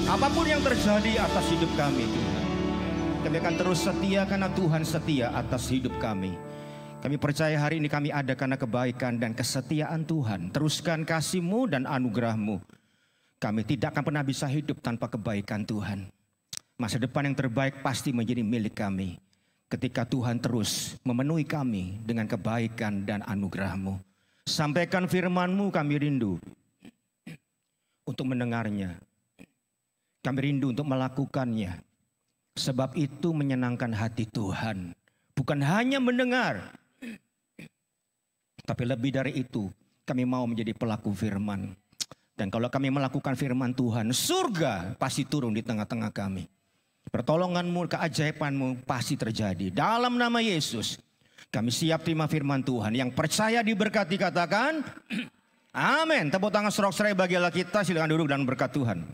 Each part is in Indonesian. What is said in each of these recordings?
Apapun yang terjadi atas hidup kami, Tuhan, kami akan terus setia karena Tuhan setia atas hidup kami. Kami percaya hari ini kami ada karena kebaikan dan kesetiaan Tuhan. Teruskan kasih-Mu dan anugerah-Mu. Kami tidak akan pernah bisa hidup tanpa kebaikan Tuhan. Masa depan yang terbaik pasti menjadi milik kami ketika Tuhan terus memenuhi kami dengan kebaikan dan anugerah-Mu. Sampaikan firman-Mu, kami rindu untuk mendengarnya. Kami rindu untuk melakukannya. Sebab itu menyenangkan hati Tuhan. Bukan hanya mendengar, tapi lebih dari itu, kami mau menjadi pelaku firman. Dan kalau kami melakukan firman Tuhan, surga pasti turun di tengah-tengah kami. Pertolongan-Mu, keajaiban-Mu pasti terjadi. Dalam nama Yesus, kami siap terima firman Tuhan. Yang percaya diberkati katakan, amin. Tepuk tangan sorak-sorai bagi Allah kita. Silakan duduk dan berkat Tuhan.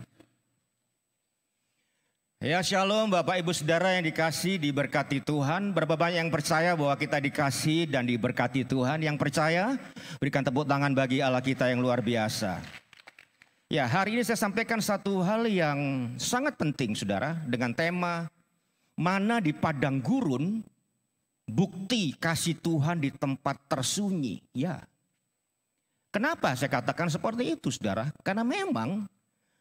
Ya shalom Bapak Ibu Saudara yang dikasih diberkati Tuhan. Berapa banyak yang percaya bahwa kita dikasih dan diberkati Tuhan? Yang percaya berikan tepuk tangan bagi Allah kita yang luar biasa. Ya, hari ini saya sampaikan satu hal yang sangat penting saudara, dengan tema mana di padang gurun bukti kasih Tuhan di tempat tersunyi. Ya, kenapa saya katakan seperti itu saudara? Karena memang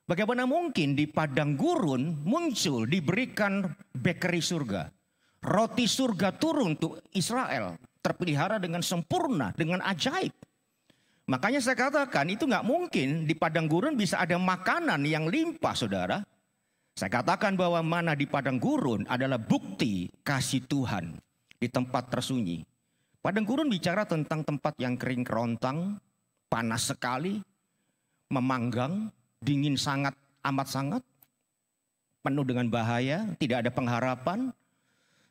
bagaimana mungkin di padang gurun muncul diberikan bakery surga. Roti surga turun untuk Israel. Terpelihara dengan sempurna, dengan ajaib. Makanya saya katakan itu nggak mungkin di padang gurun bisa ada makanan yang limpah saudara. Saya katakan bahwa mana di padang gurun adalah bukti kasih Tuhan di tempat tersunyi. Padang gurun bicara tentang tempat yang kering kerontang, panas sekali, memanggang, dingin sangat, amat sangat, penuh dengan bahaya, tidak ada pengharapan,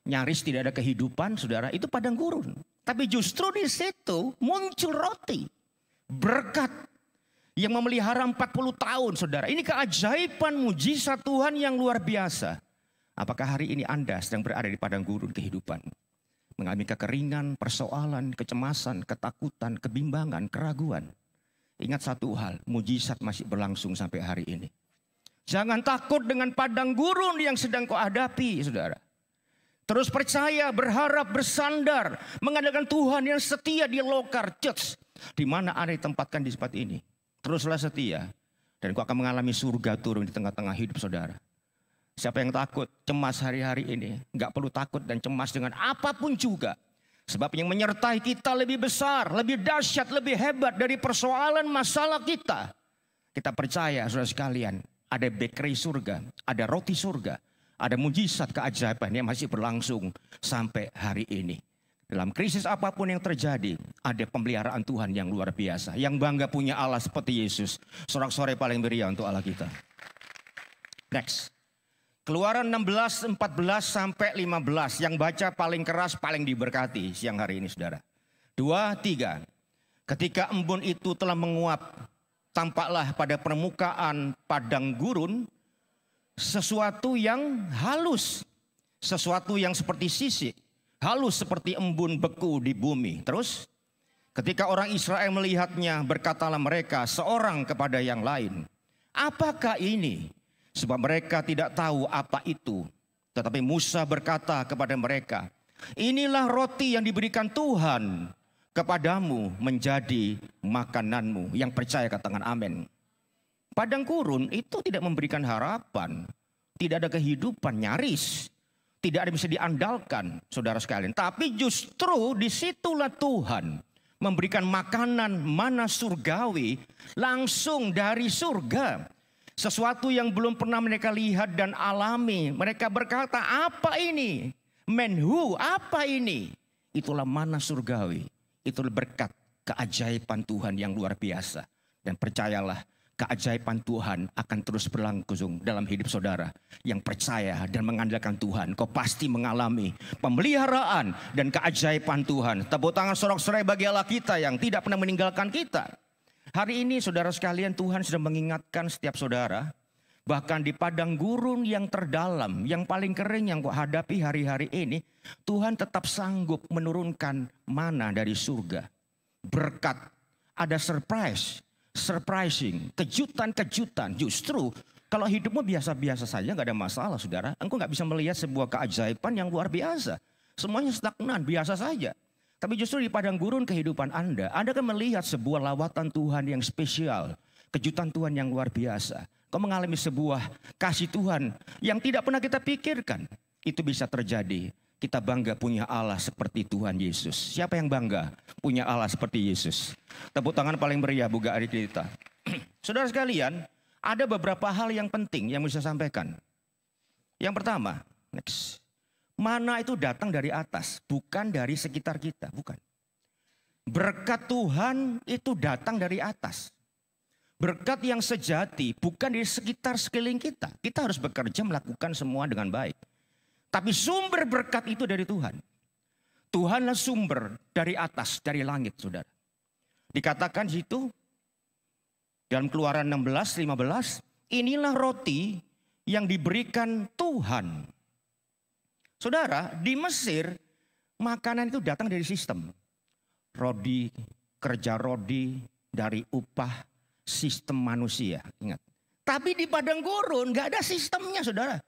nyaris tidak ada kehidupan, saudara. Itu padang gurun. Tapi justru di situ muncul roti, berkat yang memelihara 40 tahun, saudara. Ini keajaiban mujizat Tuhan yang luar biasa. Apakah hari ini Anda sedang berada di padang gurun kehidupan? Mengalami kekeringan, persoalan, kecemasan, ketakutan, kebimbangan, keraguan. Ingat satu hal, mujizat masih berlangsung sampai hari ini. Jangan takut dengan padang gurun yang sedang kau hadapi, saudara. Terus percaya, berharap, bersandar, mengandalkan Tuhan yang setia di Lokar Church. Di mana Anda ditempatkan di tempat ini. Teruslah setia, dan kau akan mengalami surga turun di tengah-tengah hidup saudara. Siapa yang takut, cemas hari-hari ini, gak perlu takut dan cemas dengan apapun juga. Sebab yang menyertai kita lebih besar, lebih dahsyat, lebih hebat dari persoalan masalah kita. Kita percaya saudara sekalian, ada bakery surga, ada roti surga, ada mujizat keajaiban yang masih berlangsung sampai hari ini. Dalam krisis apapun yang terjadi, ada pemeliharaan Tuhan yang luar biasa. Yang bangga punya Allah seperti Yesus. Sorak-sorai paling meriah untuk Allah kita. Next. Keluaran 16, 14 sampai 15. Yang baca paling keras, paling diberkati siang hari ini saudara. 2, 3. Ketika embun itu telah menguap, tampaklah pada permukaan padang gurun sesuatu yang halus. Sesuatu yang seperti sisik. Halus seperti embun beku di bumi. Terus ketika orang Israel melihatnya, berkatalah mereka seorang kepada yang lain, apakah ini? Sebab mereka tidak tahu apa itu. Tetapi Musa berkata kepada mereka, inilah roti yang diberikan Tuhan kepadamu menjadi makananmu. Yang percaya katakan amin. Padang gurun itu tidak memberikan harapan. Tidak ada kehidupan, nyaris. Tidak ada yang bisa diandalkan saudara sekalian. Tapi justru disitulah Tuhan memberikan makanan mana surgawi langsung dari surga. Sesuatu yang belum pernah mereka lihat dan alami. Mereka berkata, apa ini? Menhu, apa ini? Itulah mana surgawi. Itulah berkat keajaiban Tuhan yang luar biasa. Dan percayalah, keajaiban Tuhan akan terus berlangsung dalam hidup saudara. Yang percaya dan mengandalkan Tuhan, kau pasti mengalami pemeliharaan dan keajaiban Tuhan. Tepuk tangan sorak-sorai bagi Allah kita yang tidak pernah meninggalkan kita. Hari ini saudara sekalian, Tuhan sudah mengingatkan setiap saudara. Bahkan di padang gurun yang terdalam, yang paling kering yang kau hadapi hari-hari ini, Tuhan tetap sanggup menurunkan mana dari surga. Berkat, ada surprising, kejutan-kejutan. Justru Kalau hidupmu biasa-biasa saja nggak ada masalah saudara. Engkau nggak bisa melihat sebuah keajaiban yang luar biasa. Semuanya stagnan, biasa saja. Tapi justru di padang gurun kehidupan Anda akan melihat sebuah lawatan Tuhan yang spesial. Kejutan Tuhan yang luar biasa. Kau mengalami sebuah kasih Tuhan yang tidak pernah kita pikirkan. Itu bisa terjadi. Kita bangga punya Allah seperti Tuhan Yesus. Siapa yang bangga punya Allah seperti Yesus? Tepuk tangan paling meriah buka hari kita. Saudara sekalian, ada beberapa hal yang penting yang bisa saya sampaikan. Yang pertama, next. Mana itu datang dari atas, bukan dari sekitar kita, bukan. Berkat Tuhan itu datang dari atas. Berkat yang sejati bukan di sekitar sekeliling kita. Kita harus bekerja melakukan semua dengan baik. Tapi sumber berkat itu dari Tuhan. Tuhanlah sumber dari atas, dari langit, saudara. Dikatakan di situ dalam Keluaran 16:15, inilah roti yang diberikan Tuhan. Saudara, di Mesir makanan itu datang dari sistem. Rodi, kerja rodi dari upah sistem manusia, ingat. Tapi di padang gurun nggak ada sistemnya, saudara.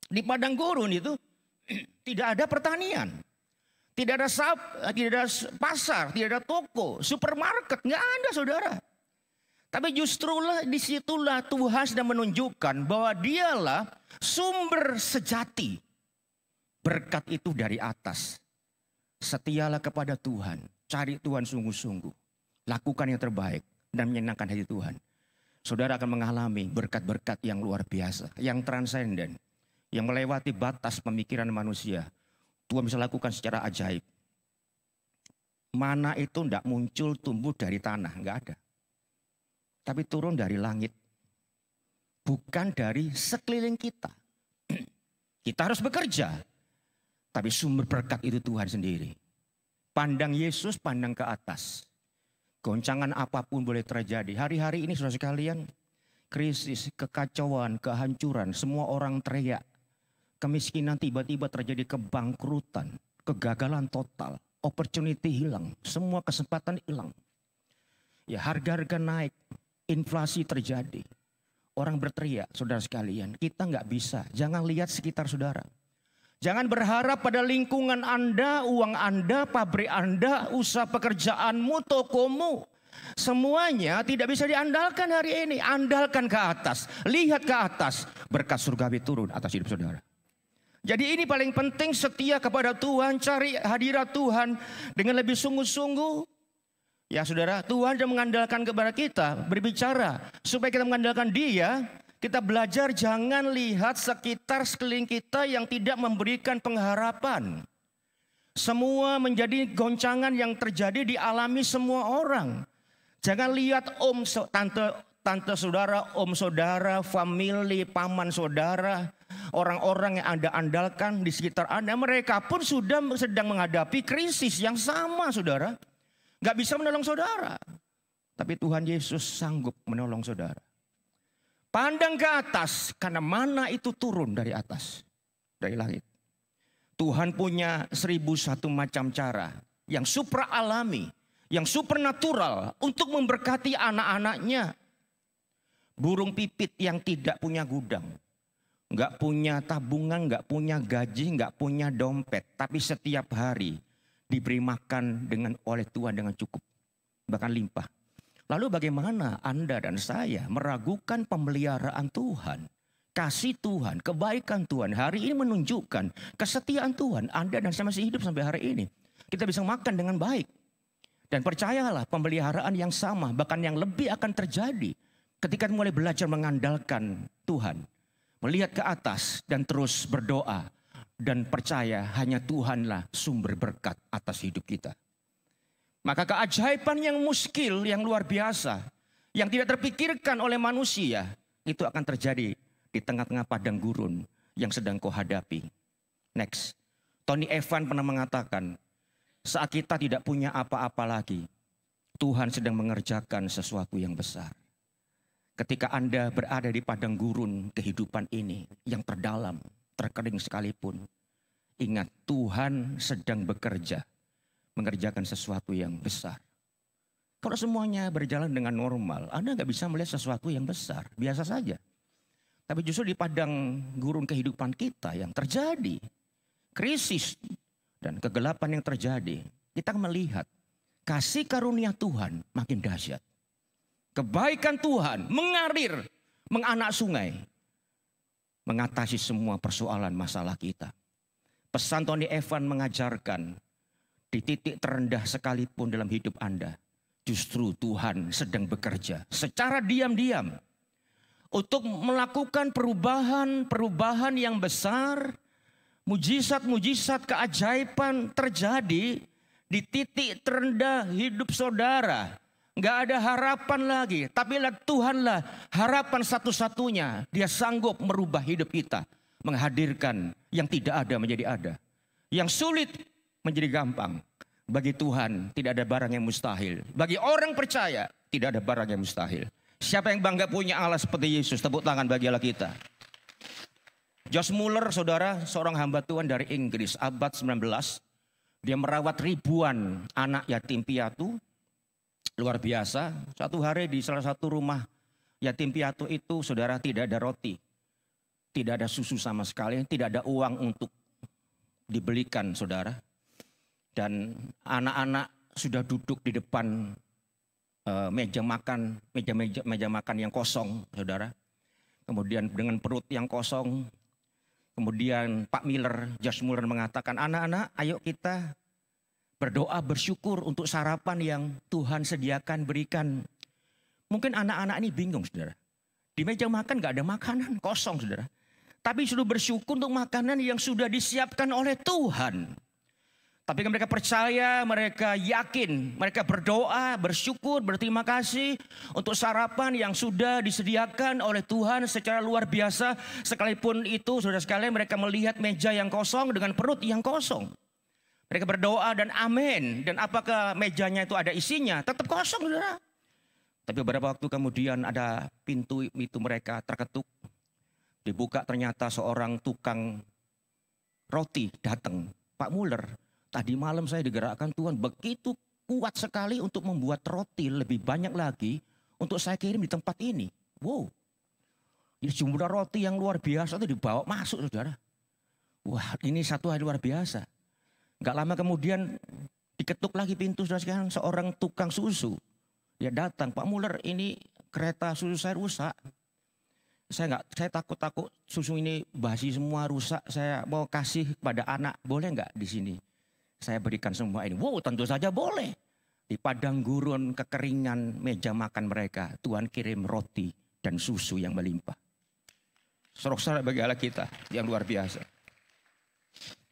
Di padang gurun itu tidak ada pertanian. Tidak ada pasar, tidak ada toko, supermarket, nggak ada, saudara. Tapi justrulah disitulah Tuhan sedang menunjukkan bahwa dialah sumber sejati. Berkat itu dari atas. Setialah kepada Tuhan. Cari Tuhan sungguh-sungguh. Lakukan yang terbaik dan menyenangkan hati Tuhan. Saudara akan mengalami berkat-berkat yang luar biasa. Yang transenden. Yang melewati batas pemikiran manusia. Tuhan bisa lakukan secara ajaib. Mana itu tidak muncul tumbuh dari tanah. Enggak ada. Tapi turun dari langit. Bukan dari sekeliling kita. Kita harus bekerja. Tapi sumber berkat itu Tuhan sendiri. Pandang Yesus, pandang ke atas. Goncangan apapun boleh terjadi. Hari-hari ini saudara sekalian, krisis, kekacauan, kehancuran, semua orang teriak. Kemiskinan tiba-tiba terjadi, kebangkrutan, kegagalan total, opportunity hilang, semua kesempatan hilang. Ya, harga-harga naik, inflasi terjadi. Orang berteriak, saudara sekalian, kita nggak bisa. Jangan lihat sekitar saudara. Jangan berharap pada lingkungan Anda, uang Anda, pabrik Anda, usaha pekerjaanmu, tokomu. Semuanya tidak bisa diandalkan hari ini. Andalkan ke atas. Lihat ke atas. Berkat surgawi turun atas hidup saudara. Jadi ini paling penting, setia kepada Tuhan. Cari hadirat Tuhan dengan lebih sungguh-sungguh. Ya saudara, Tuhan sudah mengandalkan kepada kita. Berbicara supaya kita mengandalkan Dia. Kita belajar jangan lihat sekitar sekeliling kita yang tidak memberikan pengharapan. Semua menjadi goncangan yang terjadi dialami semua orang. Jangan lihat tante saudara, om saudara, famili, paman saudara. Orang-orang yang Anda andalkan di sekitar Anda. Mereka pun sudah sedang menghadapi krisis yang sama, saudara. Gak bisa menolong saudara. Tapi Tuhan Yesus sanggup menolong saudara. Pandang ke atas, karena mana itu turun dari atas, dari langit. Tuhan punya 1001 macam cara yang supra alami, yang supernatural untuk memberkati anak-anaknya. Burung pipit yang tidak punya gudang, nggak punya tabungan, nggak punya gaji, nggak punya dompet, tapi setiap hari diberi makan oleh Tuhan dengan cukup, bahkan limpah. Lalu bagaimana Anda dan saya meragukan pemeliharaan Tuhan, kasih Tuhan, kebaikan Tuhan. Hari ini menunjukkan kesetiaan Tuhan. Anda dan saya masih hidup sampai hari ini. Kita bisa makan dengan baik. Dan percayalah pemeliharaan yang sama, bahkan yang lebih akan terjadi ketika mulai belajar mengandalkan Tuhan. Melihat ke atas dan terus berdoa. Dan percaya hanya Tuhanlah sumber berkat atas hidup kita. Maka keajaiban yang muskil, yang luar biasa, yang tidak terpikirkan oleh manusia, itu akan terjadi di tengah-tengah padang gurun yang sedang kau hadapi. Next, Tony Evans pernah mengatakan, saat kita tidak punya apa-apa lagi, Tuhan sedang mengerjakan sesuatu yang besar. Ketika Anda berada di padang gurun kehidupan ini, yang terdalam, terkering sekalipun, ingat Tuhan sedang bekerja. Mengerjakan sesuatu yang besar. Kalau semuanya berjalan dengan normal, Anda nggak bisa melihat sesuatu yang besar, biasa saja. Tapi justru di padang gurun kehidupan kita yang terjadi krisis dan kegelapan yang terjadi, kita melihat kasih karunia Tuhan makin dahsyat. Kebaikan Tuhan mengalir, menganak sungai, mengatasi semua persoalan masalah kita. Pesan Tony Evan mengajarkan, di titik terendah sekalipun dalam hidup Anda, justru Tuhan sedang bekerja secara diam-diam untuk melakukan perubahan yang besar, mujizat-mujizat keajaiban terjadi di titik terendah hidup saudara. Nggak ada harapan lagi, tapi Tuhanlah harapan satu-satunya. Dia sanggup merubah hidup kita, menghadirkan yang tidak ada menjadi ada, yang sulit menjadi gampang. Bagi Tuhan tidak ada barang yang mustahil. Bagi orang percaya tidak ada barang yang mustahil. Siapa yang bangga punya Allah seperti Yesus? Tepuk tangan bagi Allah kita. Josh Muller, saudara, seorang hamba Tuhan dari Inggris, abad 19. Dia merawat ribuan anak yatim piatu. Luar biasa. Satu hari di salah satu rumah yatim piatu itu, saudara, tidak ada roti. Tidak ada susu sama sekali. Tidak ada uang untuk dibelikan, saudara. Dan anak-anak sudah duduk di depan meja makan yang kosong, saudara. Kemudian dengan perut yang kosong, kemudian Pak Miller, Josh Muller mengatakan, anak-anak ayo kita berdoa bersyukur untuk sarapan yang Tuhan sediakan berikan. Mungkin anak-anak ini bingung, saudara. Di meja makan gak ada makanan, kosong, saudara. Tapi sudah bersyukur untuk makanan yang sudah disiapkan oleh Tuhan. Tapi mereka percaya, mereka yakin, mereka berdoa, bersyukur, berterima kasih untuk sarapan yang sudah disediakan oleh Tuhan secara luar biasa. Sekalipun itu, saudara sekalian, mereka melihat meja yang kosong dengan perut yang kosong. Mereka berdoa dan amin. Dan apakah mejanya itu ada isinya? Tetap kosong, saudara. Tapi beberapa waktu kemudian ada pintu itu mereka terketuk. Dibuka, ternyata seorang tukang roti datang. Pak Muller, tadi malam saya digerakkan Tuhan begitu kuat sekali untuk membuat roti lebih banyak lagi untuk saya kirim di tempat ini. Wow. Ini jumlah roti yang luar biasa itu dibawa masuk, saudara. Wah, ini satu hal luar biasa. Gak lama kemudian diketuk lagi pintu, saudara sekalian, seorang tukang susu. Dia datang, Pak Muller, ini kereta susu saya rusak. Saya takut susu ini basi semua, rusak. Saya mau kasih kepada anak, boleh nggak di sini? Saya berikan semua ini. Wow, tentu saja boleh. Di padang gurun kekeringan meja makan mereka, Tuhan kirim roti dan susu yang melimpah. Sorak-sorak bagi Allah kita yang luar biasa.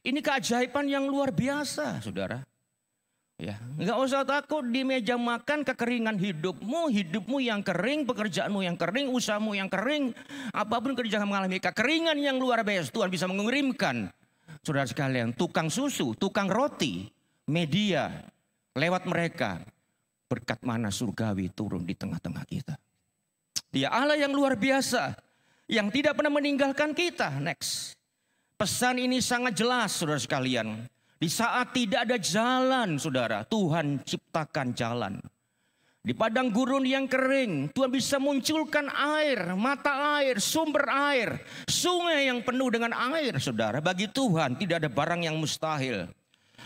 Ini keajaiban yang luar biasa, saudara. Ya, nggak usah takut di meja makan kekeringan hidupmu yang kering, pekerjaanmu yang kering, usahamu yang kering, apapun kerja mengalami kekeringan yang luar biasa. Tuhan bisa mengirimkan, saudara sekalian, tukang susu, tukang roti, media, lewat mereka, berkat mana surgawi turun di tengah-tengah kita. Dia Allah yang luar biasa, yang tidak pernah meninggalkan kita. Next, pesan ini sangat jelas, saudara sekalian. Di saat tidak ada jalan, saudara, Tuhan ciptakan jalan. Di padang gurun yang kering, Tuhan bisa munculkan air, mata air, sumber air, sungai yang penuh dengan air, saudara. Bagi Tuhan tidak ada barang yang mustahil.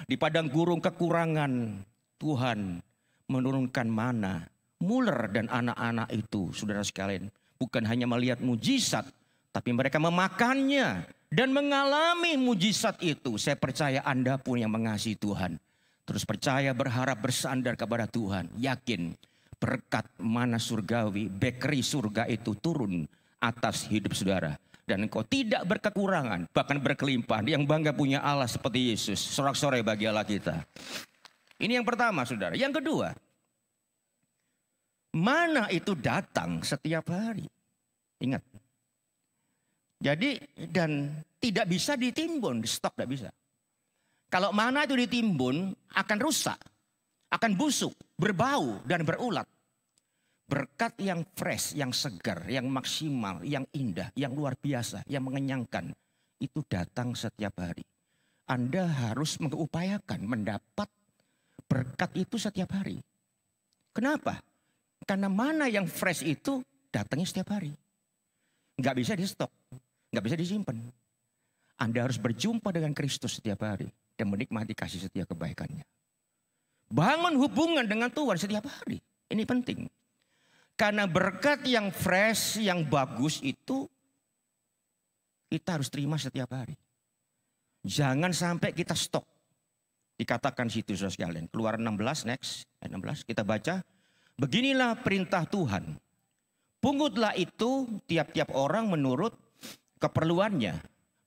Di padang gurun kekurangan, Tuhan menurunkan mana. Muller dan anak-anak itu, saudara sekalian, bukan hanya melihat mujizat, tapi mereka memakannya dan mengalami mujizat itu. Saya percaya Anda pun yang mengasihi Tuhan, terus percaya, berharap, bersandar kepada Tuhan, yakin berkat mana surgawi, bakery surga itu turun atas hidup saudara. Dan engkau tidak berkekurangan, bahkan berkelimpahan, yang bangga punya Allah seperti Yesus. Sorak-sorai bagi Allah kita. Ini yang pertama, saudara. Yang kedua, mana itu datang setiap hari. Ingat. Jadi, dan tidak bisa ditimbun, di stok tidak bisa. Kalau mana itu ditimbun, akan rusak, akan busuk, berbau dan berulat. Berkat yang fresh, yang segar, yang maksimal, yang indah, yang luar biasa, yang mengenyangkan, itu datang setiap hari. Anda harus mengupayakan mendapat berkat itu setiap hari. Kenapa? Karena mana yang fresh itu datangnya setiap hari. Nggak bisa di stok, nggak bisa disimpan. Anda harus berjumpa dengan Kristus setiap hari dan menikmati kasih setia kebaikannya. Bangun hubungan dengan Tuhan setiap hari. Ini penting. Karena berkat yang fresh, yang bagus itu kita harus terima setiap hari. Jangan sampai kita stok. Dikatakan situ saudara sekalian. Keluaran 16 next. Ayat 16 kita baca. Beginilah perintah Tuhan. Pungutlah itu tiap-tiap orang menurut keperluannya.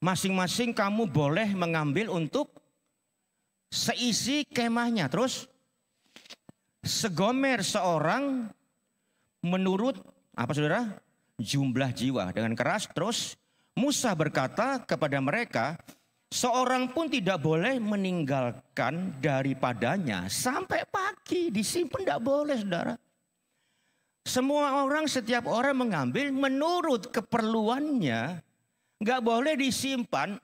Masing-masing kamu boleh mengambil untuk seisi kemahnya. Terus segomer seorang menurut apa saudara? Jumlah jiwa. Dengan keras terus Musa berkata kepada mereka, seorang pun tidak boleh meninggalkan daripadanya sampai pagi. Disimpan tidak boleh saudara. Semua orang, setiap orang mengambil menurut keperluannya. Nggak boleh disimpan,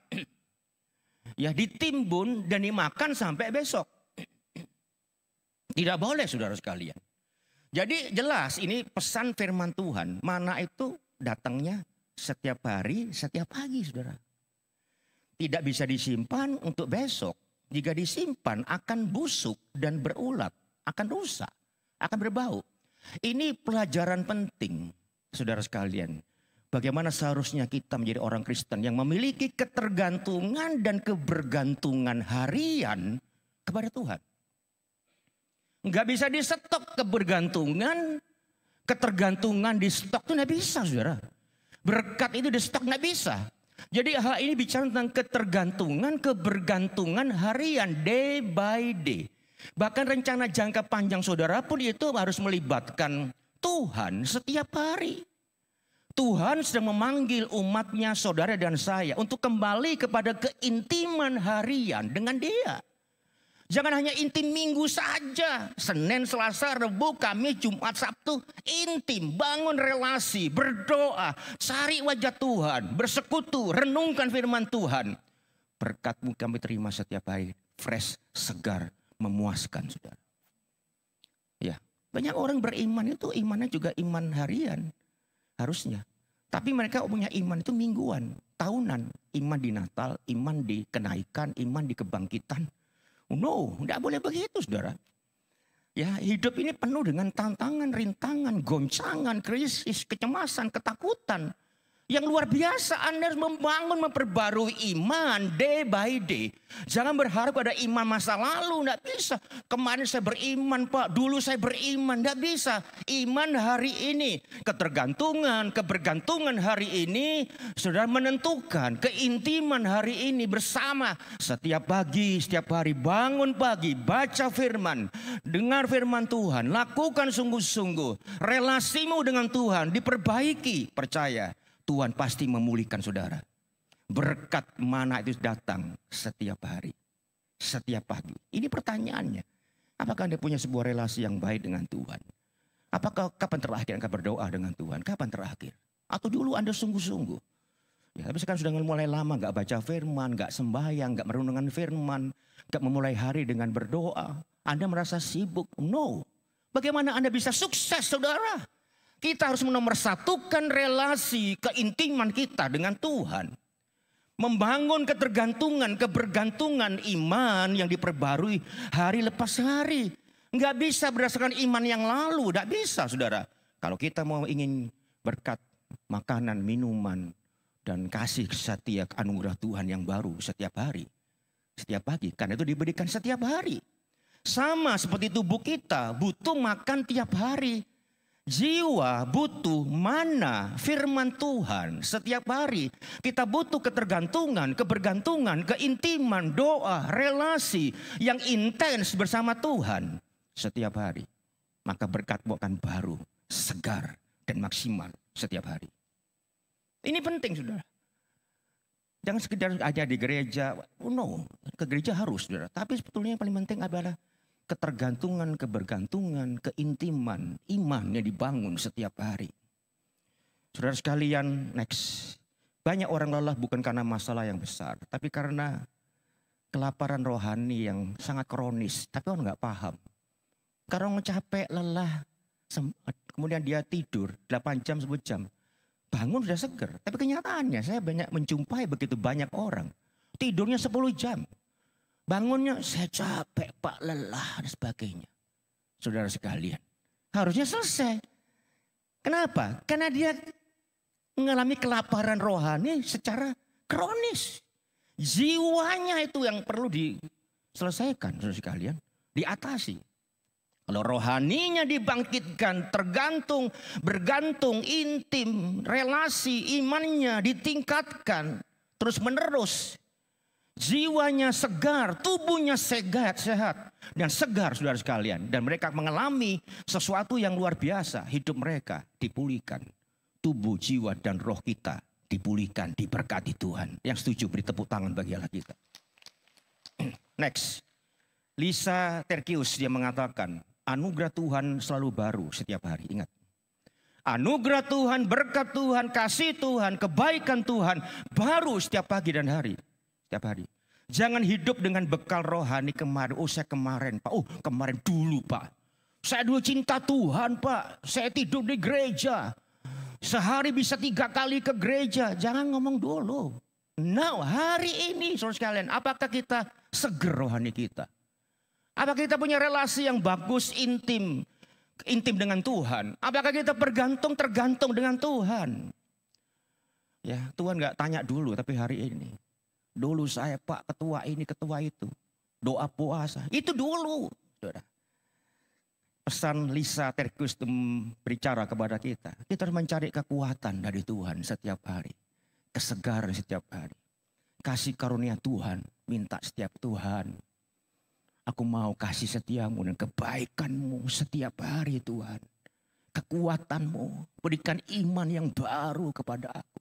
ya ditimbun dan dimakan sampai besok. Tidak boleh saudara sekalian. Jadi jelas ini pesan firman Tuhan. Mana itu datangnya setiap hari, setiap pagi saudara. Tidak bisa disimpan untuk besok. Jika disimpan akan busuk dan berulat, akan rusak, akan berbau. Ini pelajaran penting saudara sekalian. Bagaimana seharusnya kita menjadi orang Kristen yang memiliki ketergantungan dan kebergantungan harian kepada Tuhan. Nggak bisa di stok kebergantungan, ketergantungan di stok itu nggak bisa saudara. Berkat itu di stok nggak bisa. Jadi hal ini bicara tentang ketergantungan, kebergantungan harian, day by day. Bahkan rencana jangka panjang saudara pun itu harus melibatkan Tuhan setiap hari. Tuhan sedang memanggil umatnya, saudara dan saya, untuk kembali kepada keintiman harian dengan Dia. Jangan hanya intim minggu saja. Senin, Selasa, Rabu, Kamis, Jumat, Sabtu. Intim, bangun relasi, berdoa, cari wajah Tuhan, bersekutu, renungkan firman Tuhan. Berkat-Mu kami terima setiap hari, fresh, segar, memuaskan saudara. Ya, banyak orang beriman itu imannya juga iman harian. Harusnya. Tapi mereka punya iman itu mingguan, tahunan. Iman di Natal, iman di kenaikan, iman di kebangkitan. No, tidak boleh begitu saudara. Ya, hidup ini penuh dengan tantangan, rintangan, goncangan, krisis, kecemasan, ketakutan. Yang luar biasa. Anda harus membangun, memperbarui iman day by day. Jangan berharap ada iman masa lalu. Tidak bisa. Kemarin saya beriman Pak. Dulu saya beriman. Tidak bisa. Iman hari ini. Ketergantungan, kebergantungan hari ini. Saudara menentukan keintiman hari ini bersama. Setiap pagi, setiap hari bangun pagi. Baca firman. Dengar firman Tuhan. Lakukan sungguh-sungguh. Relasimu dengan Tuhan diperbaiki. Percaya. Tuhan pasti memulihkan saudara. Berkat mana itu datang setiap hari. Setiap pagi. Ini pertanyaannya. Apakah Anda punya sebuah relasi yang baik dengan Tuhan? Apakah kapan terakhir Anda berdoa dengan Tuhan? Kapan terakhir? Atau dulu Anda sungguh-sungguh? Ya, tapi sekarang sudah mulai lama gak baca firman, gak sembahyang, gak merenungkan firman. Gak memulai hari dengan berdoa. Anda merasa sibuk? No. Bagaimana Anda bisa sukses saudara? Kita harus menomorsatukan relasi keintiman kita dengan Tuhan. Membangun ketergantungan, kebergantungan iman yang diperbarui hari lepas hari. Nggak bisa berdasarkan iman yang lalu, nggak bisa saudara. Kalau kita mau ingin berkat makanan, minuman, dan kasih setia anugerah Tuhan yang baru setiap hari. Setiap pagi, karena itu diberikan setiap hari. Sama seperti tubuh kita, butuh makan tiap hari. Jiwa butuh mana firman Tuhan setiap hari. Kita butuh ketergantungan, kebergantungan, keintiman, doa, relasi yang intens bersama Tuhan setiap hari. Maka berkat-Mu akan baru, segar, dan maksimal setiap hari. Ini penting saudara. Jangan sekedar aja di gereja. Oh no, ke gereja harus saudara. Tapi sebetulnya yang paling penting adalah ketergantungan, kebergantungan, keintiman, iman yang dibangun setiap hari. Saudara sekalian, next. Banyak orang lelah bukan karena masalah yang besar. Tapi karena kelaparan rohani yang sangat kronis. Tapi orang nggak paham. Karena capek, lelah, kemudian dia tidur 8 jam, 10 jam. Bangun sudah seger. Tapi kenyataannya saya banyak menjumpai begitu banyak orang. Tidurnya 10 jam. Bangunnya saya capek Pak, lelah dan sebagainya. Saudara sekalian, harusnya selesai. Kenapa? Karena dia mengalami kelaparan rohani secara kronis. Jiwanya itu yang perlu diselesaikan, saudara sekalian. Diatasi. Kalau rohaninya dibangkitkan, bergantung, intim, relasi, imannya ditingkatkan, terus menerus. Jiwanya segar, tubuhnya sehat, dan segar saudara sekalian. Dan mereka mengalami sesuatu yang luar biasa, hidup mereka dipulihkan. Tubuh, jiwa, dan roh kita dipulihkan, diberkati Tuhan. Yang setuju beri tepuk tangan bagi Allah kita. Next, Lisa Terkius dia mengatakan, anugerah Tuhan selalu baru setiap hari. Ingat. Anugerah Tuhan, berkat Tuhan, kasih Tuhan, kebaikan Tuhan baru setiap pagi dan hari. Setiap hari. Jangan hidup dengan bekal rohani kemarin. Oh saya kemarin Pak. Oh kemarin dulu Pak. Saya dulu cinta Tuhan Pak. Saya tidur di gereja. Sehari bisa 3 kali ke gereja. Jangan ngomong dulu. Now hari ini saudara sekalian. Apakah kita seger rohani kita? Apakah kita punya relasi yang bagus, intim dengan Tuhan? Apakah kita tergantung dengan Tuhan? Ya, Tuhan nggak tanya dulu, tapi hari ini. Dulu saya Pak ketua ini, ketua itu. Doa puasa, itu dulu. Saudara. Pesan Lisa Terkius berbicara kepada kita. Kita harus mencari kekuatan dari Tuhan setiap hari. Kesegaran setiap hari. Kasih karunia Tuhan, minta setiap Tuhan. Aku mau kasih setiamu dan kebaikanmu setiap hari Tuhan. Kekuatanmu, berikan iman yang baru kepada aku.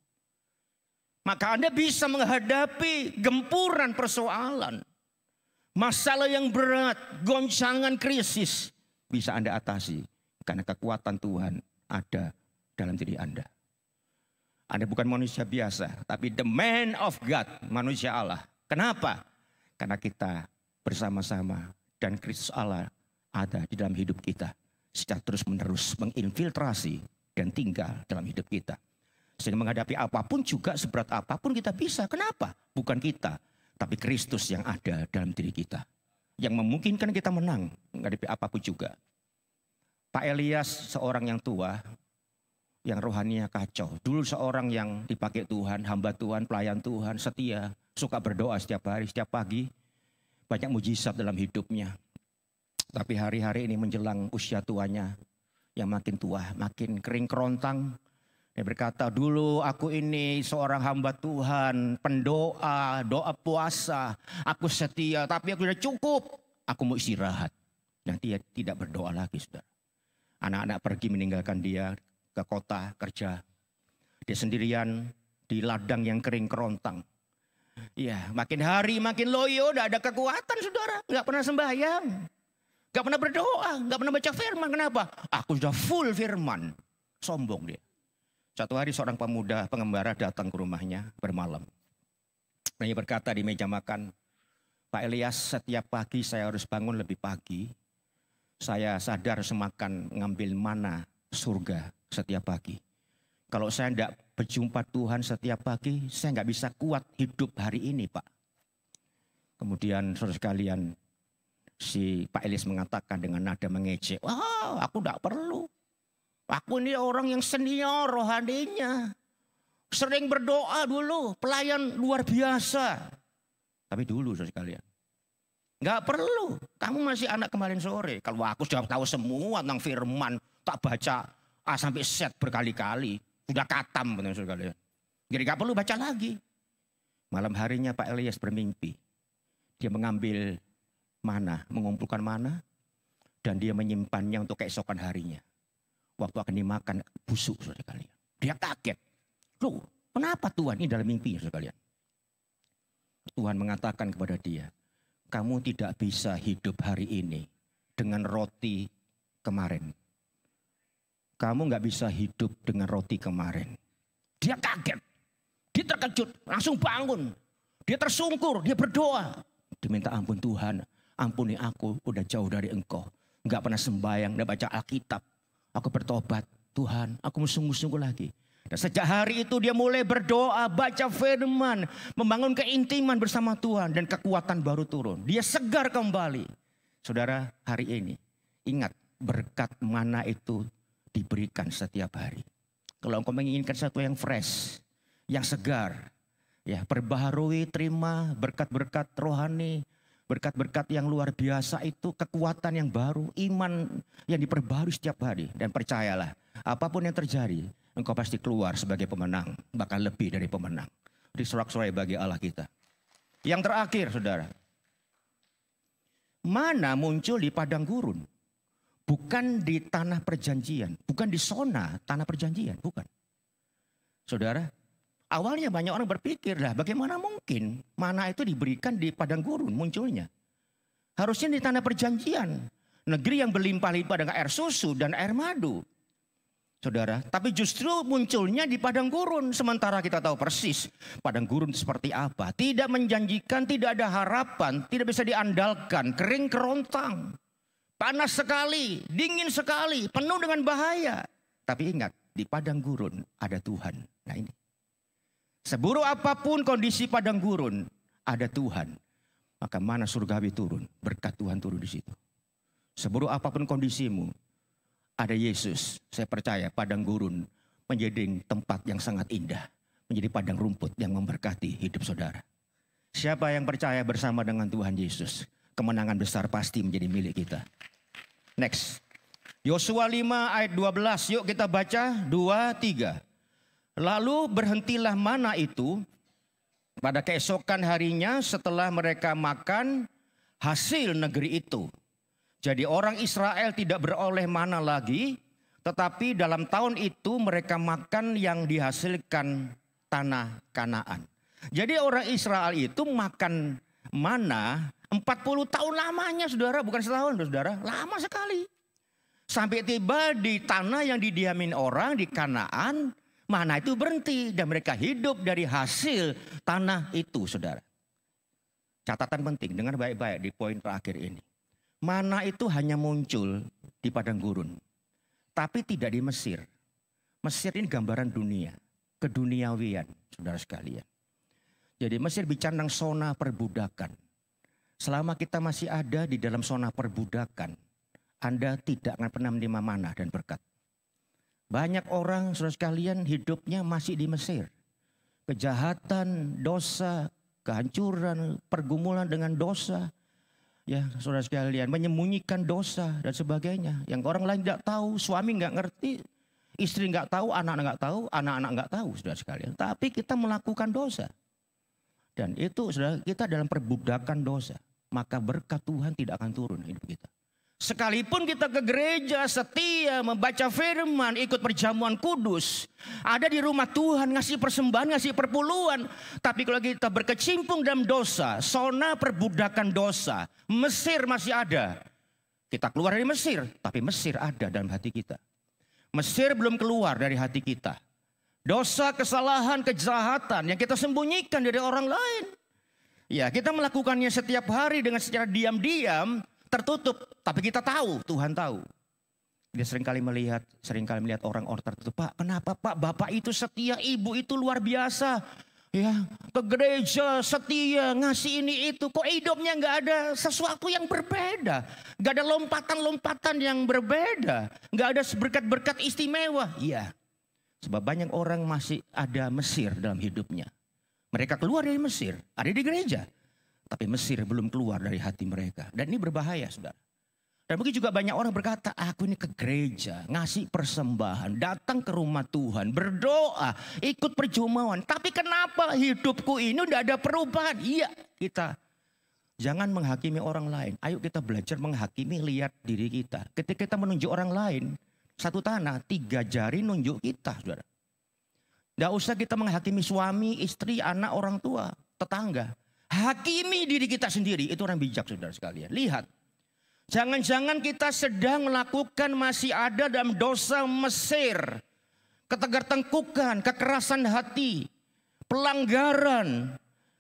Maka Anda bisa menghadapi gempuran persoalan. Masalah yang berat, goncangan krisis. Bisa Anda atasi karena kekuatan Tuhan ada dalam diri Anda. Anda bukan manusia biasa, tapi the man of God, manusia Allah. Kenapa? Karena kita bersama-sama dan Kristus Allah ada di dalam hidup kita secara terus-menerus menginfiltrasi dan tinggal dalam hidup kita. Sehingga menghadapi apapun juga seberat apapun kita bisa. Kenapa? Bukan kita, tapi Kristus yang ada dalam diri kita. Yang memungkinkan kita menang menghadapi apapun juga. Pak Elias seorang yang tua, yang rohaninya kacau. Dulu seorang yang dipakai Tuhan, hamba Tuhan, pelayan Tuhan, setia, suka berdoa setiap hari, setiap pagi. Banyak mujizat dalam hidupnya. Tapi hari-hari ini menjelang usia tuanya yang makin tua, makin kering kerontang. Dia berkata, dulu aku ini seorang hamba Tuhan, pendoa, doa puasa. Aku setia, tapi aku sudah cukup. Aku mau istirahat. Dan dia tidak berdoa lagi, saudara. Anak-anak pergi meninggalkan dia ke kota kerja. Dia sendirian di ladang yang kering kerontang. Ya, makin hari makin loyo, udah ada kekuatan saudara. Gak pernah sembahyang. Gak pernah berdoa, gak pernah baca firman. Kenapa? Aku sudah full firman. Sombong dia. Satu hari seorang pemuda pengembara datang ke rumahnya bermalam. Dia berkata di meja makan, Pak Elias, setiap pagi saya harus bangun lebih pagi. Saya sadar semakan ngambil mana surga setiap pagi. Kalau saya tidak berjumpa Tuhan setiap pagi, saya nggak bisa kuat hidup hari ini, Pak. Kemudian saudara sekalian, si Pak Elias mengatakan dengan nada mengejek, wah aku tidak perlu. Aku ini orang yang senior rohaninya. Sering berdoa dulu, pelayan luar biasa. Tapi dulu saudara sekalian, nggak perlu. Kamu masih anak kemarin sore. Kalau aku sudah tahu semua tentang firman, tak baca A sampai Z berkali-kali. Sudah katam benar sekalian. Jadi gak perlu baca lagi. Malam harinya Pak Elias bermimpi. Dia mengambil mana, mengumpulkan mana. Dan dia menyimpannya untuk keesokan harinya. Waktu akan dimakan busuk sekalian. Dia kaget. Loh kenapa Tuhan ini dalam mimpi sekalian? Tuhan mengatakan kepada dia. Kamu tidak bisa hidup hari ini dengan roti kemarin. Kamu nggak bisa hidup dengan roti kemarin. Dia kaget. Dia terkejut. Langsung bangun. Dia tersungkur. Dia berdoa. Dia minta ampun Tuhan. Ampuni aku. Udah jauh dari engkau. Nggak pernah sembahyang, nggak baca Alkitab. Aku bertobat, Tuhan, aku mau sungguh-sungguh lagi. Dan sejak hari itu dia mulai berdoa, baca firman, membangun keintiman bersama Tuhan, dan kekuatan baru turun. Dia segar kembali. Saudara, hari ini ingat berkat mana itu diberikan setiap hari. Kalau engkau menginginkan sesuatu yang fresh, yang segar, ya perbaharui, terima berkat-berkat rohani, berkat-berkat yang luar biasa itu, kekuatan yang baru, iman yang diperbarui setiap hari. Dan percayalah, apapun yang terjadi, engkau pasti keluar sebagai pemenang, bahkan lebih dari pemenang. Disorak-sorai bagi Allah kita. Yang terakhir, saudara, mana muncul di padang gurun, bukan di tanah perjanjian, bukan di zona tanah perjanjian, bukan. Saudara, awalnya banyak orang berpikir, lah bagaimana mungkin mana itu diberikan di padang gurun munculnya. Harusnya di tanah perjanjian, negeri yang berlimpah-limpah dengan air susu dan air madu. Saudara, tapi justru munculnya di padang gurun. Sementara kita tahu persis padang gurun seperti apa. Tidak menjanjikan, tidak ada harapan, tidak bisa diandalkan, kering kerontang. Panas sekali, dingin sekali, penuh dengan bahaya. Tapi ingat, di padang gurun ada Tuhan. Nah ini. Seburuk apapun kondisi padang gurun, ada Tuhan. Maka mana surgawi turun, berkat Tuhan turun di situ. Seburuk apapun kondisimu, ada Yesus. Saya percaya padang gurun menjadi tempat yang sangat indah. Menjadi padang rumput yang memberkati hidup saudara. Siapa yang percaya bersama dengan Tuhan Yesus, kemenangan besar pasti menjadi milik kita. Next. Yosua 5 ayat 12. Yuk kita baca 2, 3. Lalu berhentilah mana itu pada keesokan harinya setelah mereka makan hasil negeri itu. Jadi orang Israel tidak beroleh mana lagi, tetapi dalam tahun itu mereka makan yang dihasilkan tanah Kanaan. Jadi orang Israel itu makan mana 40 tahun lamanya, saudara, bukan setahun, saudara, lama sekali. Sampai tiba di tanah yang didiamin orang di Kanaan, mana itu berhenti dan mereka hidup dari hasil tanah itu, saudara. Catatan penting, dengar baik-baik di poin terakhir ini. Mana itu hanya muncul di padang gurun, tapi tidak di Mesir. Mesir ini gambaran dunia, keduniawian, saudara sekalian. Jadi Mesir bicara tentang zona perbudakan. Selama kita masih ada di dalam zona perbudakan, Anda tidak akan pernah menerima manah dan berkat. Banyak orang, saudara sekalian, hidupnya masih di Mesir. Kejahatan, dosa, kehancuran, pergumulan dengan dosa. Ya, saudara sekalian, menyembunyikan dosa dan sebagainya. Yang orang lain tidak tahu, suami nggak ngerti, istri nggak tahu, anak-anak nggak tahu, anak-anak nggak tahu, saudara sekalian. Tapi kita melakukan dosa. Dan itu, saudara, kita dalam perbudakan dosa. Maka berkat Tuhan tidak akan turun hidup kita. Sekalipun kita ke gereja, setia, membaca firman, ikut perjamuan kudus, ada di rumah Tuhan, ngasih persembahan, ngasih perpuluhan. Tapi kalau kita berkecimpung dalam dosa, zona perbudakan dosa, Mesir masih ada. Kita keluar dari Mesir, tapi Mesir ada dalam hati kita. Mesir belum keluar dari hati kita. Dosa, kesalahan, kejahatan yang kita sembunyikan dari orang lain. Ya, kita melakukannya setiap hari dengan secara diam-diam, tertutup, tapi kita tahu, Tuhan tahu. Dia seringkali melihat orang-orang tertutup. Pak, kenapa Pak? Bapak itu setia, ibu itu luar biasa. Ya, ke gereja setia, ngasih ini itu. Kok hidupnya nggak ada sesuatu yang berbeda? Nggak ada lompatan-lompatan yang berbeda. Nggak ada berkat-berkat istimewa. Iya, sebab banyak orang masih ada Mesir dalam hidupnya. Mereka keluar dari Mesir, ada di gereja. Tapi Mesir belum keluar dari hati mereka. Dan ini berbahaya, saudara. Dan mungkin juga banyak orang berkata, aku ini ke gereja, ngasih persembahan, datang ke rumah Tuhan, berdoa, ikut perjumpaan. Tapi kenapa hidupku ini udah ada perubahan? Iya, kita jangan menghakimi orang lain. Ayo kita belajar menghakimi, lihat diri kita. Ketika kita menunjuk orang lain, satu tanah, 3 jari nunjuk kita, saudara. Tidak usah kita menghakimi suami, istri, anak, orang tua, tetangga. Hakimi diri kita sendiri, itu orang bijak, saudara sekalian. Lihat, jangan-jangan kita sedang melakukan, masih ada dalam dosa Mesir. Ketegar-tengkukan, kekerasan hati, pelanggaran,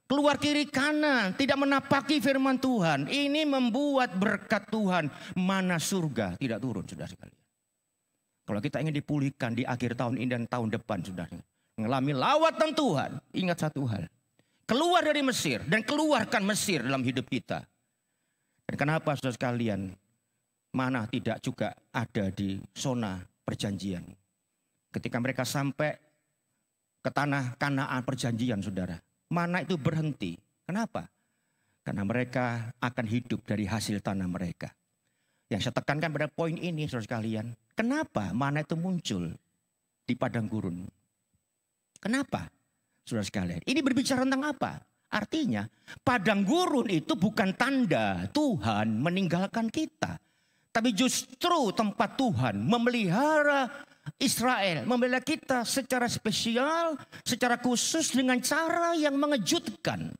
keluar kiri kanan, tidak menapaki firman Tuhan. Ini membuat berkat Tuhan, mana surga tidak turun, saudara sekalian. Kalau kita ingin dipulihkan di akhir tahun ini dan tahun depan, saudara, mengalami lawatan Tuhan, ingat satu hal. Keluar dari Mesir dan keluarkan Mesir dalam hidup kita. Dan kenapa saudara sekalian, mana tidak juga ada di zona perjanjian. Ketika mereka sampai ke tanah Kanaan perjanjian, saudara, mana itu berhenti. Kenapa? Karena mereka akan hidup dari hasil tanah mereka. Yang saya tekankan pada poin ini, saudara sekalian. Kenapa mana itu muncul di padang gurun? Kenapa, saudara sekalian? Ini berbicara tentang apa? Artinya, padang gurun itu bukan tanda Tuhan meninggalkan kita. Tapi justru tempat Tuhan memelihara Israel, memelihara kita secara spesial, secara khusus dengan cara yang mengejutkan.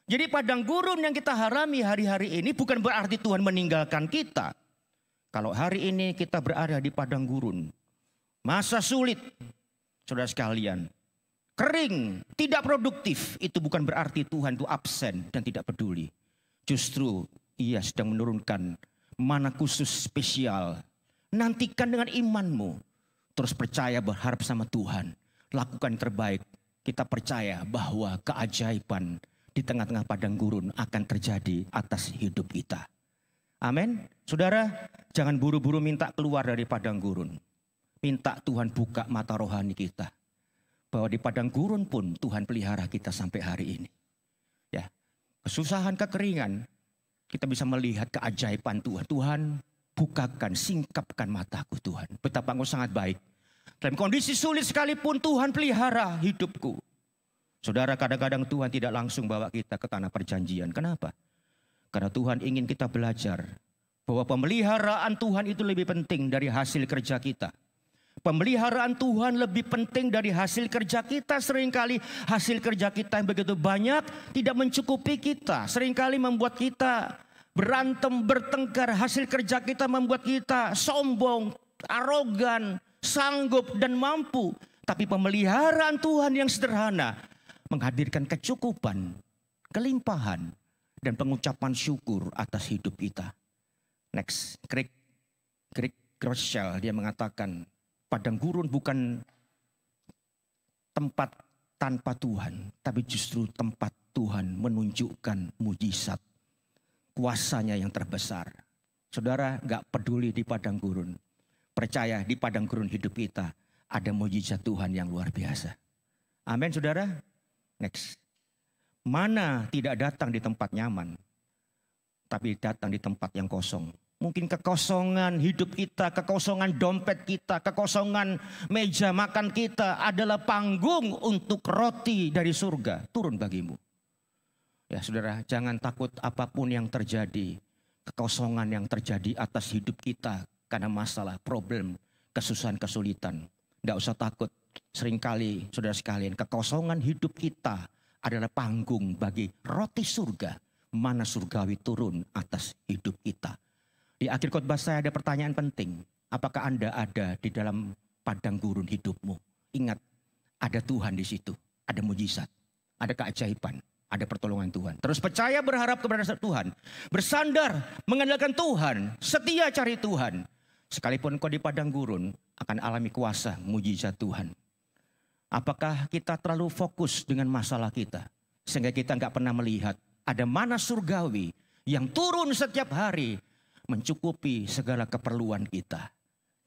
Jadi padang gurun yang kita harami hari-hari ini bukan berarti Tuhan meninggalkan kita. Kalau hari ini kita berada di padang gurun, masa sulit, saudara sekalian, kering, tidak produktif, itu bukan berarti Tuhan itu absen dan tidak peduli. Justru Ia sedang menurunkan mana khusus spesial. Nantikan dengan imanmu. Terus percaya, berharap sama Tuhan. Lakukan yang terbaik. Kita percaya bahwa keajaiban di tengah-tengah padang gurun akan terjadi atas hidup kita. Amin. Saudara, jangan buru-buru minta keluar dari padang gurun. Minta Tuhan buka mata rohani kita. Bahwa di padang gurun pun Tuhan pelihara kita sampai hari ini. Ya, kesusahan, kekeringan, kita bisa melihat keajaiban Tuhan. Tuhan, bukakan, singkapkan mataku Tuhan. Betapa Engkau sangat baik. Dalam kondisi sulit sekalipun Tuhan pelihara hidupku. Saudara, kadang-kadang Tuhan tidak langsung bawa kita ke tanah perjanjian. Kenapa? Karena Tuhan ingin kita belajar bahwa pemeliharaan Tuhan itu lebih penting dari hasil kerja kita. Pemeliharaan Tuhan lebih penting dari hasil kerja kita. Seringkali hasil kerja kita yang begitu banyak tidak mencukupi kita. Seringkali membuat kita berantem, bertengkar. Hasil kerja kita membuat kita sombong, arogan, sanggup dan mampu. Tapi pemeliharaan Tuhan yang sederhana menghadirkan kecukupan, kelimpahan, dan pengucapan syukur atas hidup kita. Next, Craig Groeschel, dia mengatakan, padang gurun bukan tempat tanpa Tuhan, tapi justru tempat Tuhan menunjukkan mujizat kuasanya yang terbesar. Saudara, gak peduli di padang gurun. Percaya di padang gurun hidup kita ada mujizat Tuhan yang luar biasa. Amin, saudara. Next. Mana tidak datang di tempat nyaman, tapi datang di tempat yang kosong. Mungkin kekosongan hidup kita, kekosongan dompet kita, kekosongan meja makan kita adalah panggung untuk roti dari surga turun bagimu. Ya saudara, jangan takut apapun yang terjadi, kekosongan yang terjadi atas hidup kita karena masalah, problem, kesusahan, kesulitan. Tidak usah takut, seringkali saudara sekalian, kekosongan hidup kita adalah panggung bagi roti surga, mana surgawi turun atas hidup kita. Di akhir khotbah saya ada pertanyaan penting. Apakah Anda ada di dalam padang gurun hidupmu? Ingat, ada Tuhan di situ. Ada mujizat, ada keajaiban, ada pertolongan Tuhan. Terus percaya, berharap kepada Tuhan. Bersandar, mengandalkan Tuhan. Setia cari Tuhan. Sekalipun kau di padang gurun, akan alami kuasa mujizat Tuhan. Apakah kita terlalu fokus dengan masalah kita, sehingga kita nggak pernah melihat ada mana surgawi yang turun setiap hari, mencukupi segala keperluan kita.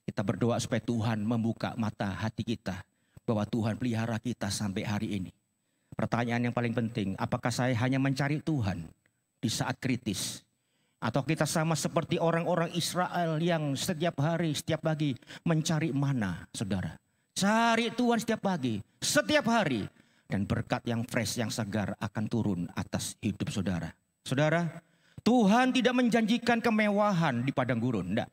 Kita berdoa supaya Tuhan membuka mata hati kita, bahwa Tuhan pelihara kita sampai hari ini. Pertanyaan yang paling penting, apakah saya hanya mencari Tuhan di saat kritis? Atau kita sama seperti orang-orang Israel yang setiap hari, setiap pagi mencari mana, saudara? Cari Tuhan setiap pagi, setiap hari. Dan berkat yang fresh, yang segar akan turun atas hidup saudara. Saudara, Tuhan tidak menjanjikan kemewahan di padang gurun, enggak.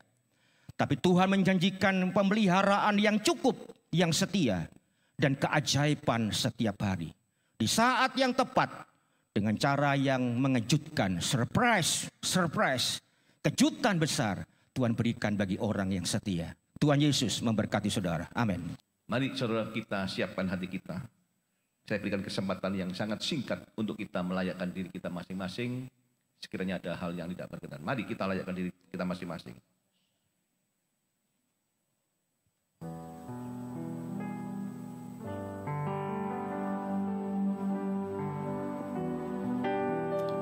Tapi Tuhan menjanjikan pemeliharaan yang cukup, yang setia, dan keajaiban setiap hari. Di saat yang tepat, dengan cara yang mengejutkan, surprise, kejutan besar Tuhan berikan bagi orang yang setia. Tuhan Yesus memberkati saudara. Amin. Mari saudara kita siapkan hati kita. Saya berikan kesempatan yang sangat singkat untuk kita melayakkan diri kita masing-masing. Sekiranya ada hal yang tidak berkenan, mari kita layakkan diri kita masing-masing.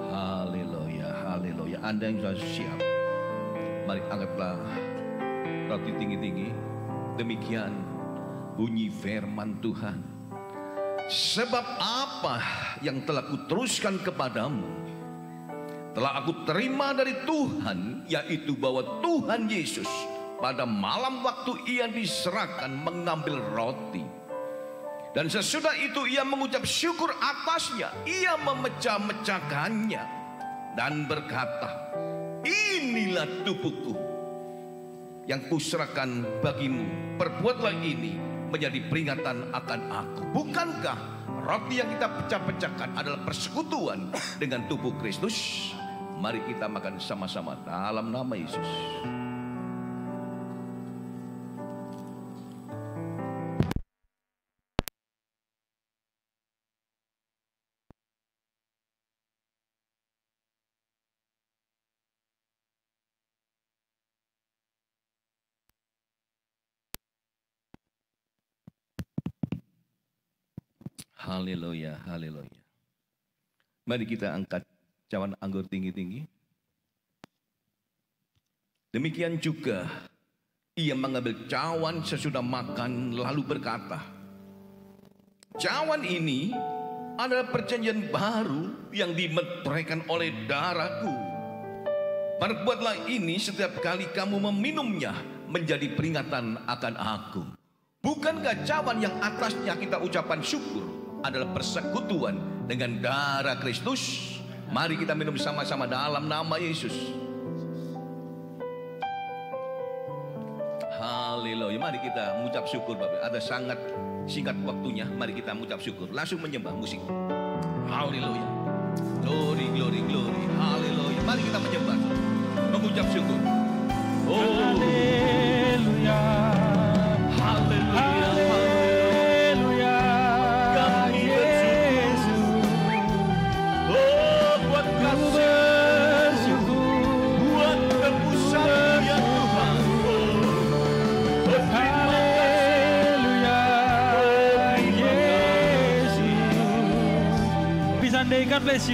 Haleluya, haleluya. Anda yang sudah siap, mari angkatlah roti tinggi-tinggi. Demikian bunyi firman Tuhan. Sebab apa yang telah kuteruskan kepadamu telah aku terima dari Tuhan, yaitu bahwa Tuhan Yesus pada malam waktu ia diserahkan mengambil roti, dan sesudah itu ia mengucap syukur atasnya, ia memecah-mecahkannya dan berkata, inilah tubuhku yang kuserahkan bagimu, perbuatlah ini menjadi peringatan akan aku. Bukankah roti yang kita pecah-pecahkan adalah persekutuan dengan tubuh Kristus? Mari kita makan sama-sama dalam nama Yesus. Haleluya, haleluya. Mari kita angkat cawan anggur tinggi-tinggi. Demikian juga ia mengambil cawan sesudah makan lalu berkata, cawan ini adalah perjanjian baru yang dimeteraikan oleh darahku. Perbuatlah ini setiap kali kamu meminumnya menjadi peringatan akan aku. Bukankah cawan yang atasnya kita ucapan syukur adalah persekutuan dengan darah Kristus? Mari kita minum sama-sama dalam nama Yesus. Haleluya. Mari kita mengucap syukur Bapak. Ada sangat singkat waktunya. Mari kita mengucap syukur. Langsung menyembah musik. Haleluya. Glory, glory, glory. Haleluya. Mari kita menyembah, mengucap syukur. Oh, haleluya. Haleluya. Haleluya. Kami bersyukur. Oh, buat kasih, buat tebusan ya Tuhan. Oh, haleluya. Peace and day. God bless you.